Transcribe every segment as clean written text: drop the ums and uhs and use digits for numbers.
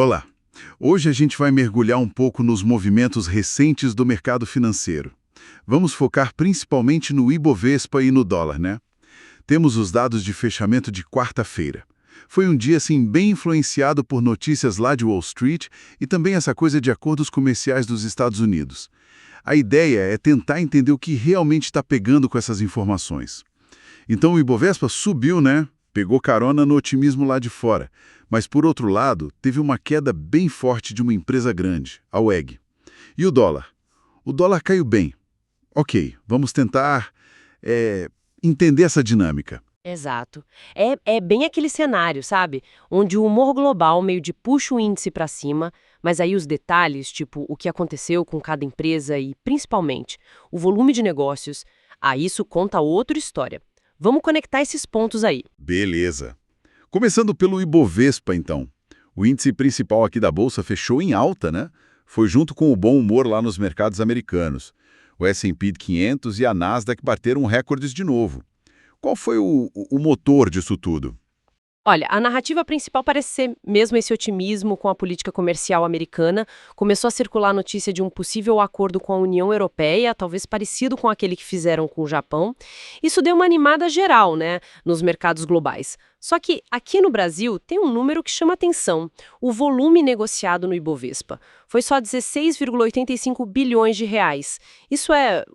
Olá! Hoje a gente vai mergulhar um pouco nos movimentos recentes do mercado financeiro. Vamos focar principalmente no Ibovespa e no dólar, né? Temos os dados de fechamento de quarta-feira. Foi um dia, assim, bem influenciado por notícias lá de Wall Street e também essa coisa de acordos comerciais dos Estados Unidos. A ideia é tentar entender o que realmente está pegando com essas informações. Então o Ibovespa subiu, né? Pegou carona no otimismo lá de fora. Mas, por outro lado, teve uma queda bem forte de uma empresa grande, a WEG. E o dólar? O dólar caiu bem. Ok, vamos tentar entender essa dinâmica. Exato. É bem aquele cenário, sabe? Onde o humor global meio de puxa o índice para cima, mas aí os detalhes, tipo o que aconteceu com cada empresa e, principalmente, o volume de negócios, isso conta outra história. Vamos conectar esses pontos aí. Beleza. Começando pelo Ibovespa, então. O índice principal aqui da Bolsa fechou em alta, né? Foi junto com o bom humor lá nos mercados americanos. O S&P 500 e a Nasdaq bateram recordes de novo. Qual foi o motor disso tudo? Olha, a narrativa principal parece ser mesmo esse otimismo com a política comercial americana. Começou a circular a notícia de um possível acordo com a União Europeia, talvez parecido com aquele que fizeram com o Japão. Isso deu uma animada geral, né, nos mercados globais. Só que aqui no Brasil tem um número que chama atenção: o volume negociado no Ibovespa. Foi só 16,85 bilhões de reais. Isso é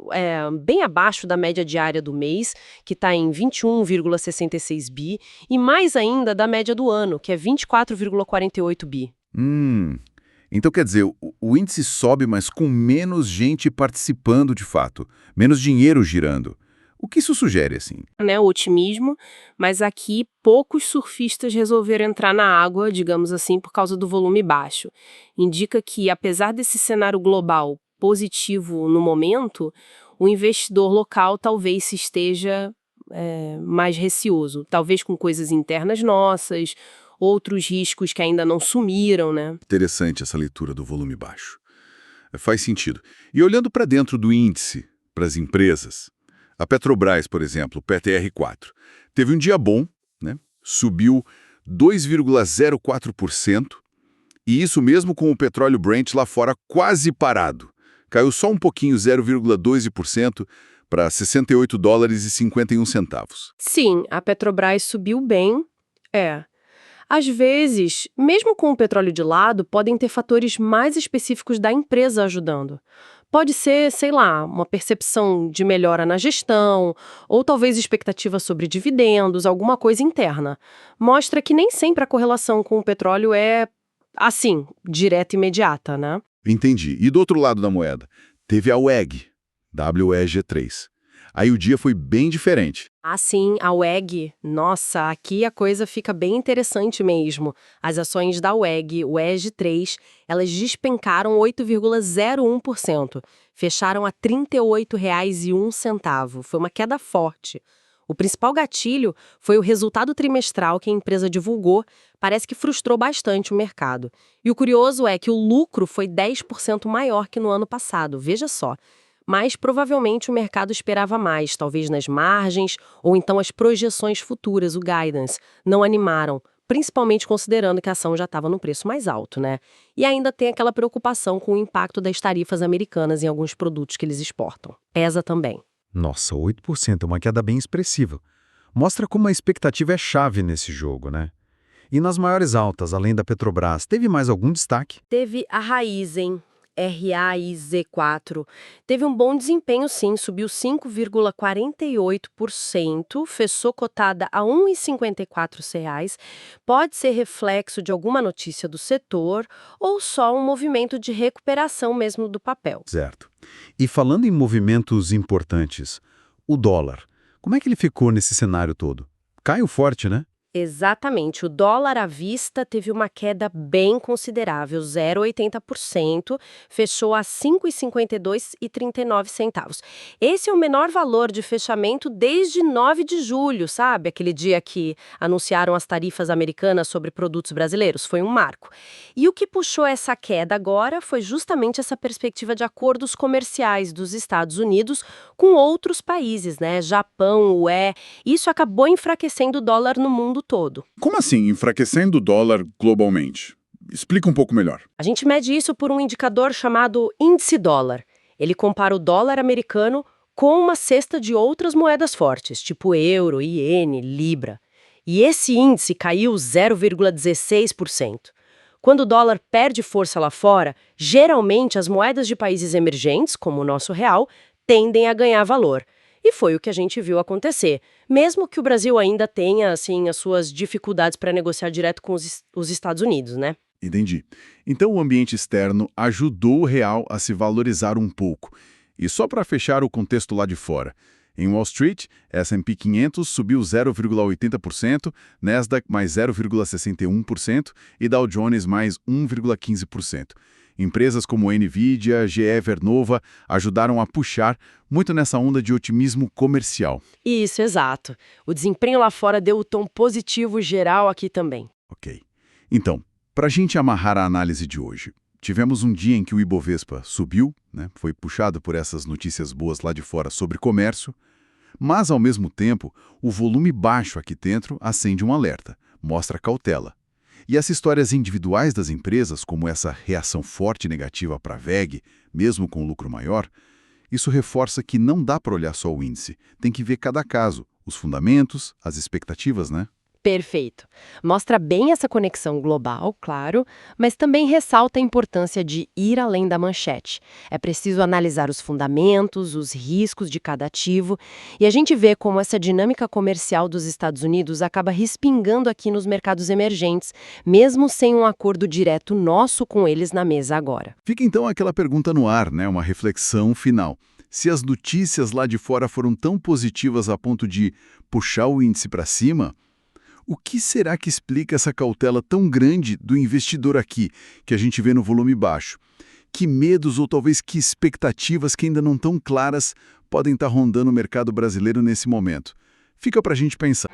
bem abaixo da média diária do mês, que está em 21,66 bi, e mais ainda da média do ano, que é 24,48 bi. Então quer dizer, o índice sobe, mas com menos gente participando de fato, menos dinheiro girando. O que isso sugere, assim? Né, o otimismo, mas aqui poucos surfistas resolveram entrar na água, digamos assim, por causa do volume baixo. Indica que, apesar desse cenário global positivo no momento, o investidor local talvez se esteja mais receoso, talvez com coisas internas nossas, outros riscos que ainda não sumiram, né? Interessante essa leitura do volume baixo. Faz sentido. E olhando para dentro do índice, para as empresas, a Petrobras, por exemplo, PTR4, teve um dia bom, né? Subiu 2,04%, e isso mesmo com o petróleo Brent lá fora quase parado. Caiu só um pouquinho, 0,12%, para US$ 68,51. Sim, a Petrobras subiu bem. Às vezes, mesmo com o petróleo de lado, podem ter fatores mais específicos da empresa ajudando. Pode ser, sei lá, uma percepção de melhora na gestão, ou talvez expectativa sobre dividendos, alguma coisa interna. Mostra que nem sempre a correlação com o petróleo é, assim, direta e imediata, né? Entendi. E do outro lado da moeda, teve a WEG, WEG3. Aí o dia foi bem diferente. Sim, a WEG. Nossa, aqui a coisa fica bem interessante mesmo. As ações da WEG, o WEG3, elas despencaram 8,01%. Fecharam a R$ 38,01. Foi uma queda forte. O principal gatilho foi o resultado trimestral que a empresa divulgou. Parece que frustrou bastante o mercado. E o curioso é que o lucro foi 10% maior que no ano passado. Veja só. Mas provavelmente o mercado esperava mais, talvez nas margens, ou então as projeções futuras, o guidance, não animaram, principalmente considerando que a ação já estava no preço mais alto, né? E ainda tem aquela preocupação com o impacto das tarifas americanas em alguns produtos que eles exportam. Pesa também. Nossa, 8% é uma queda bem expressiva. Mostra como a expectativa é chave nesse jogo, né? E nas maiores altas, além da Petrobras, teve mais algum destaque? Teve a Raizen, RAIZ4. Teve um bom desempenho, sim, subiu 5,48%, fechou cotada a R$ 1,54. Pode ser reflexo de alguma notícia do setor ou só um movimento de recuperação mesmo do papel. Certo. E falando em movimentos importantes, o dólar, como é que ele ficou nesse cenário todo? Caiu forte, né? Exatamente. O dólar à vista teve uma queda bem considerável, 0,80%, fechou a R$ 5,52,39. Esse é o menor valor de fechamento desde 9 de julho, sabe? Aquele dia que anunciaram as tarifas americanas sobre produtos brasileiros. Foi um marco. E o que puxou essa queda agora foi justamente essa perspectiva de acordos comerciais dos Estados Unidos com outros países, né? Japão, UE. Isso acabou enfraquecendo o dólar no mundo todo. Como assim, enfraquecendo o dólar globalmente? Explica um pouco melhor. A gente mede isso por um indicador chamado índice dólar. Ele compara o dólar americano com uma cesta de outras moedas fortes, tipo euro, iene, libra. E esse índice caiu 0,16%. Quando o dólar perde força lá fora, geralmente as moedas de países emergentes, como o nosso real, tendem a ganhar valor. E foi o que a gente viu acontecer, mesmo que o Brasil ainda tenha, assim, as suas dificuldades para negociar direto com os Estados Unidos, né? Entendi. Então o ambiente externo ajudou o real a se valorizar um pouco. E só para fechar o contexto lá de fora. Em Wall Street, S&P 500 subiu 0,80%, Nasdaq mais 0,61% e Dow Jones mais 1,15%. Empresas como Nvidia, GE Vernova ajudaram a puxar muito nessa onda de otimismo comercial. Isso, exato. O desempenho lá fora deu o tom positivo geral aqui também. Ok. Então, para a gente amarrar a análise de hoje, tivemos um dia em que o Ibovespa subiu, né, foi puxado por essas notícias boas lá de fora sobre comércio, mas, ao mesmo tempo, o volume baixo aqui dentro acende um alerta, mostra cautela. E as histórias individuais das empresas, como essa reação forte e negativa para a VEG, mesmo com lucro maior, isso reforça que não dá para olhar só o índice, tem que ver cada caso, os fundamentos, as expectativas, né? Perfeito. Mostra bem essa conexão global, claro, mas também ressalta a importância de ir além da manchete. É preciso analisar os fundamentos, os riscos de cada ativo, e a gente vê como essa dinâmica comercial dos Estados Unidos acaba respingando aqui nos mercados emergentes, mesmo sem um acordo direto nosso com eles na mesa agora. Fica então aquela pergunta no ar, né? Uma reflexão final. Se as notícias lá de fora foram tão positivas a ponto de puxar o índice para cima, o que será que explica essa cautela tão grande do investidor aqui, que a gente vê no volume baixo? Que medos ou talvez que expectativas que ainda não estão claras podem estar rondando o mercado brasileiro nesse momento? Fica para a gente pensar.